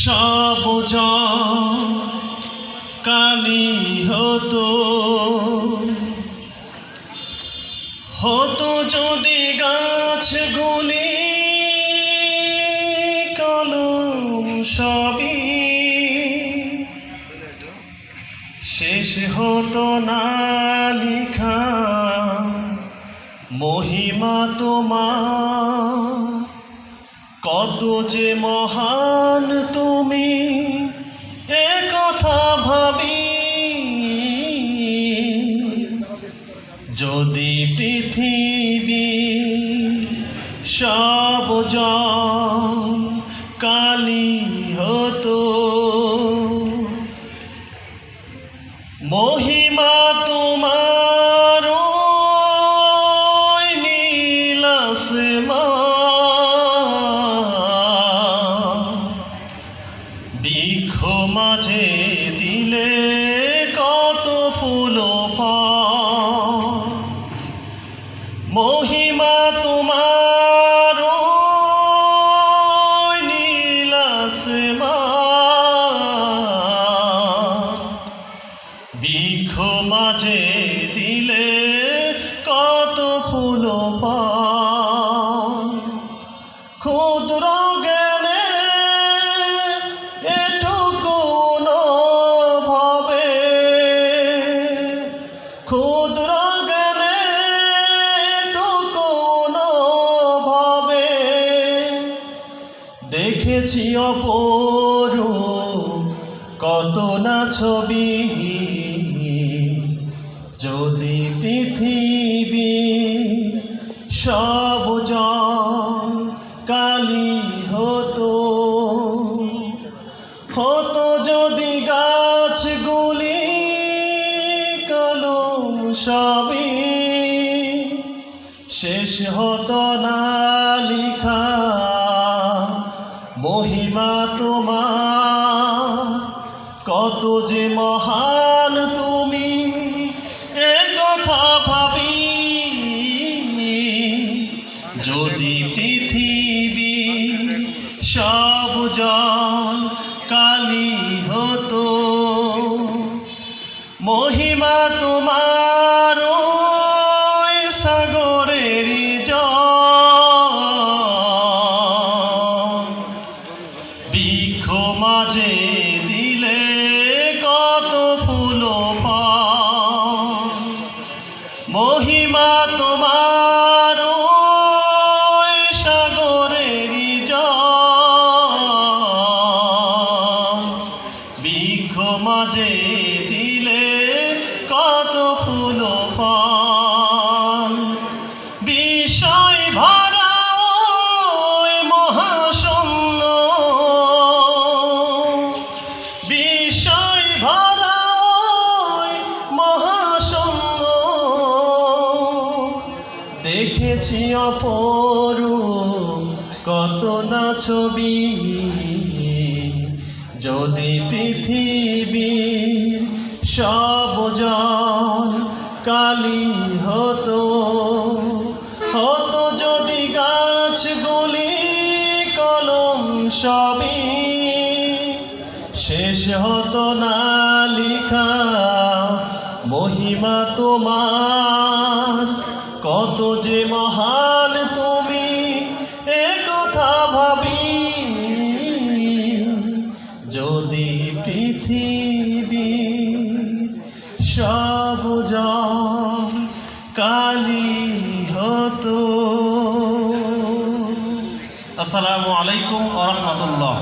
সবুজ কালি হতো হতো যদি গাছগুলি কলম সবই শেষ হতো না লিখা মহিমা তোমার। কত যে মহান তুমি এ কথা ভাবি, যদি পৃথিবী সব জল কালি হতো। মহিমা তোমার নীল আসমান, বৃক্ষ মাঝে দিলে কত ফুল ফল। মহিমা তোমার নীল আসমান, বৃক্ষ মাঝে দিলে কত ফুল ফল। ক্ষুদ্র জ্ঞানে এটুকু ভাবে, ক্ষুদ্র জ্ঞানে এটুকু ভাবে। দেখেছি অপরূপ কত না ছবি, যদি পৃথিবী সব জল কালি হতো। হতো যদি গাছগুলি কলম সবই শেষ হতো না লিখা মহিমা তোমার। কত যে মহান তুমি এ কথা ভাবি, যদি পৃথিবী সব জল কালি হতো। মহিমা তোমার সাগরের জল, বৃক্ষ মাঝে দিলে কত ফুল ফল। মহিমা তোমার সাগরের জল, বৃক্ষ মাঝে দিলে কত ফুল ফল। বিষয় ভরা মহাশূন্য, বিষয় ভরা মহাশূন্য। দেখেছি অপরূপ কত না ছবি, যদি পৃথিবী সব জল কালি হতো। হতো যদি গাছগুলি কলম সবই শেষ হতো না লিখা মহিমা তোমার। কত যে মহান তুমি এ কথা ভাবি, যদি পৃথিবী সব জল কালি হতো। আসসালামু আলাইকুম ওয়া রাহমাতুল্লাহ।